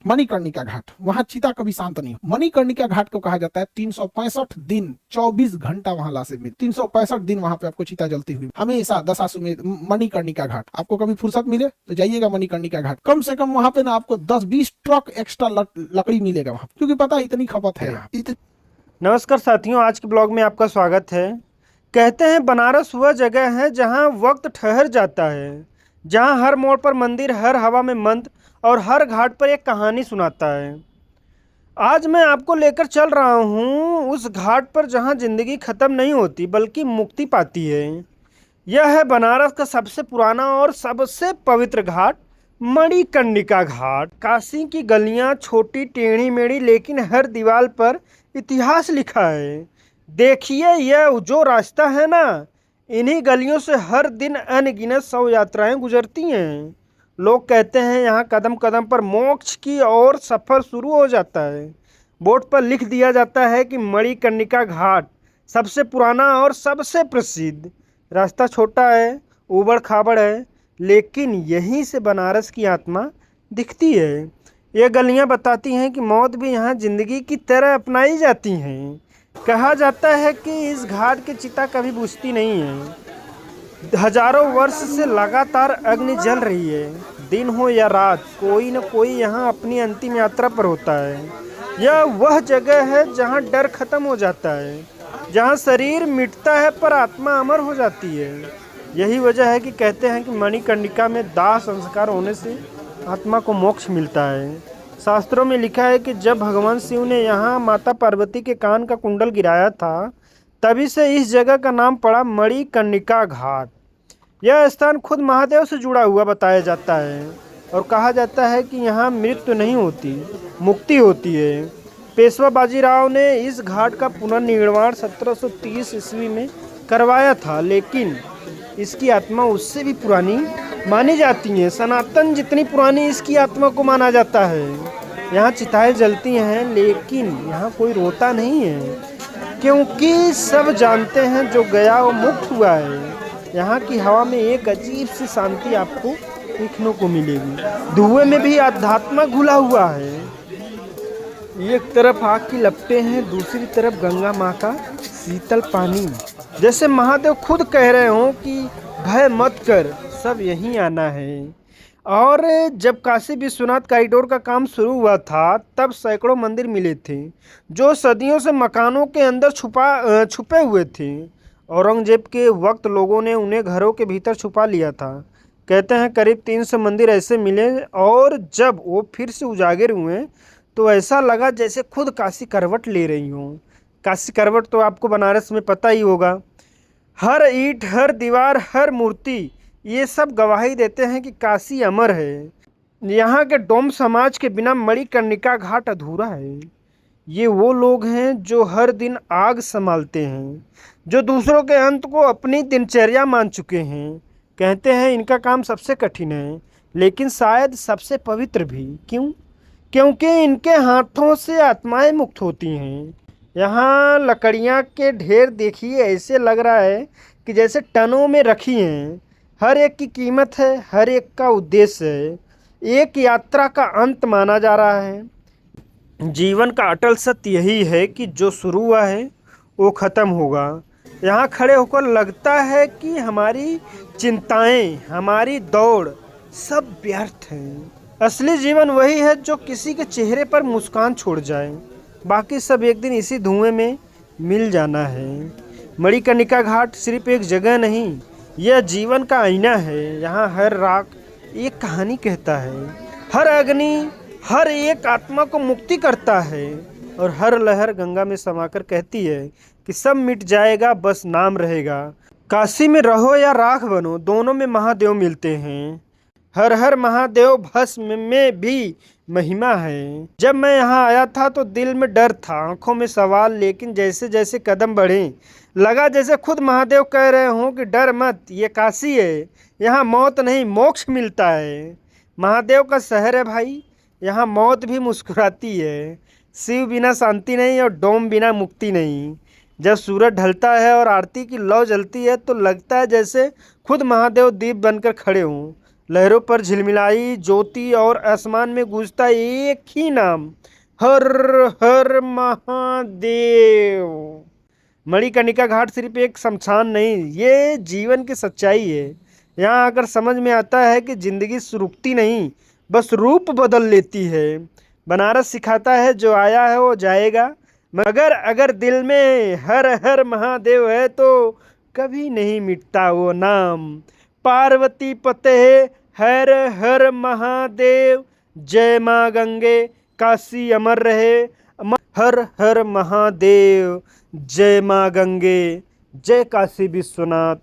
मणिकर्णिका घाट, वहां चिता कभी शांत नहीं। मणिकर्णिका घाट को कहा जाता है 365 दिन 24 घंटा वहां लाशें मिली, 365 दिन वहां पे आपको चिता जलती हुई हमेशा दशाश्वमेध मणिकर्णिका घाट। आपको कभी फुर्सत मिले तो जाइएगा मणिकर्णिका घाट, कम से कम वहां पे ना आपको 10-20 ट्रक एक्स्ट्रा लकड़ी मिलेगा वहां, क्योंकि पता है इतनी खपत है। नमस्कार साथियों, आज के ब्लॉग में आपका स्वागत है। कहते हैं बनारस वह जगह है जहां वक्त ठहर जाता है, जहां हर मोड़ पर मंदिर, हर हवा में मंत्र और हर घाट पर एक कहानी सुनाता है। आज मैं आपको लेकर चल रहा हूं उस घाट पर जहां जिंदगी खत्म नहीं होती बल्कि मुक्ति पाती है। यह है बनारस का सबसे पुराना और सबसे पवित्र घाट, मणिकर्णिका घाट। काशी की गलियां छोटी टेढ़ी मेढ़ी, लेकिन हर दीवार पर इतिहास लिखा है। देखिए यह जो रास्ता है ना, इन्हीं गलियों से हर दिन अनगिनत 100 यात्राएं गुजरती हैं। लोग कहते हैं यहाँ कदम कदम पर मोक्ष की और सफ़र शुरू हो जाता है। बोर्ड पर लिख दिया जाता है कि मणिकर्णिका घाट सबसे पुराना और सबसे प्रसिद्ध। रास्ता छोटा है, ऊबड़ खाबड़ है, लेकिन यहीं से बनारस की आत्मा दिखती है। ये गलियां बताती हैं कि मौत भी यहाँ जिंदगी की तरह अपनाई जाती हैं। कहा जाता है कि इस घाट की चिता कभी बुझती नहीं है। हजारों वर्ष से लगातार अग्नि जल रही है। दिन हो या रात, कोई न कोई यहाँ अपनी अंतिम यात्रा पर होता है। यह वह जगह है जहाँ डर खत्म हो जाता है, जहाँ शरीर मिटता है पर आत्मा अमर हो जाती है। यही वजह है कि कहते हैं कि मणिकर्णिका में दाह संस्कार होने से आत्मा को मोक्ष मिलता है। शास्त्रों में लिखा है कि जब भगवान शिव ने यहाँ माता पार्वती के कान का कुंडल गिराया था, तभी से इस जगह का नाम पड़ा मणिकर्णिका घाट। यह स्थान खुद महादेव से जुड़ा हुआ बताया जाता है और कहा जाता है कि यहाँ मृत्यु नहीं होती, मुक्ति होती है। पेशवा बाजीराव ने इस घाट का पुनर्निर्माण 1730 ईस्वी में करवाया था, लेकिन इसकी आत्मा उससे भी पुरानी मानी जाती है। सनातन जितनी पुरानी इसकी आत्मा को माना जाता है। यहाँ चिताएं जलती हैं, लेकिन यहाँ कोई रोता नहीं है, क्योंकि सब जानते हैं जो गया वो मुक्त हुआ है। यहाँ की हवा में एक अजीब सी शांति आपको देखने को मिलेगी। धुएं में भी अध्यात्म घुला हुआ है। एक तरफ आग की लपटें हैं, दूसरी तरफ गंगा माँ का शीतल पानी, जैसे महादेव खुद कह रहे हों कि भय मत कर, सब यहीं आना है। और जब काशी विश्वनाथ कॉरिडोर का काम शुरू हुआ था, तब सैकड़ों मंदिर मिले थे जो सदियों से मकानों के अंदर छुपे हुए थे। औरंगजेब के वक्त लोगों ने उन्हें घरों के भीतर छुपा लिया था। कहते हैं करीब 300 मंदिर ऐसे मिले, और जब वो फिर से उजागर हुए तो ऐसा लगा जैसे खुद काशी करवट ले रही हो। काशी करवट तो आपको बनारस में पता ही होगा। हर ईंट, हर दीवार, हर मूर्ति, ये सब गवाही देते हैं कि काशी अमर है। यहाँ के डोम समाज के बिना मणिकर्णिका घाट अधूरा है। ये वो लोग हैं जो हर दिन आग संभालते हैं, जो दूसरों के अंत को अपनी दिनचर्या मान चुके हैं। कहते हैं इनका काम सबसे कठिन है, लेकिन शायद सबसे पवित्र भी। क्यों? क्योंकि इनके हाथों से आत्माएं मुक्त होती हैं। यहाँ लकड़ियाँ के ढेर देखिए, ऐसे लग रहा है कि जैसे टनों में रखी हैं। हर एक की कीमत है, हर एक का उद्देश्य है। एक यात्रा का अंत माना जा रहा है। जीवन का अटल सत्य यही है कि जो शुरू हुआ है वो ख़त्म होगा। यहाँ खड़े होकर लगता है कि हमारी चिंताएं, हमारी दौड़ सब व्यर्थ हैं। असली जीवन वही है जो किसी के चेहरे पर मुस्कान छोड़ जाए। बाकी सब एक दिन इसी धुएं में मिल जाना है। मणिकर्णिका घाट सिर्फ एक जगह नहीं, यह जीवन का आईना है। यहाँ हर राख एक कहानी कहता है, हर अग्नि हर एक आत्मा को मुक्ति करता है, और हर लहर गंगा में समाकर कहती है कि सब मिट जाएगा, बस नाम रहेगा। काशी में रहो या राख बनो, दोनों में महादेव मिलते हैं। हर हर महादेव भस्म में भी महिमा है। जब मैं यहाँ आया था तो दिल में डर था, आंखों में सवाल, लेकिन जैसे जैसे कदम बढ़े लगा जैसे खुद महादेव कह रहे हों कि डर मत, ये काशी है, यहाँ मौत नहीं मोक्ष मिलता है। महादेव का शहर है भाई, यहाँ मौत भी मुस्कुराती है। शिव बिना शांति नहीं और डोम बिना मुक्ति नहीं। जब सूरज ढलता है और आरती की लौ जलती है तो लगता है जैसे खुद महादेव दीप बनकर खड़े हों। लहरों पर झिलमिलाई ज्योति और आसमान में गूंजता एक ही नाम, हर हर महादेव। मणिकर्णिका घाट सिर्फ एक शमशान नहीं, ये जीवन की सच्चाई है। यहाँ आकर समझ में आता है कि जिंदगी रुकती नहीं, बस रूप बदल लेती है। बनारस सिखाता है जो आया है वो जाएगा, मगर अगर दिल में हर हर महादेव है तो कभी नहीं मिटता वो नाम। पार्वती पते हर हर महादेव, जय माँ गंगे काशी अमर रहे, हर हर महादेव, जय माँ गंगे, जय काशी विश्वनाथ।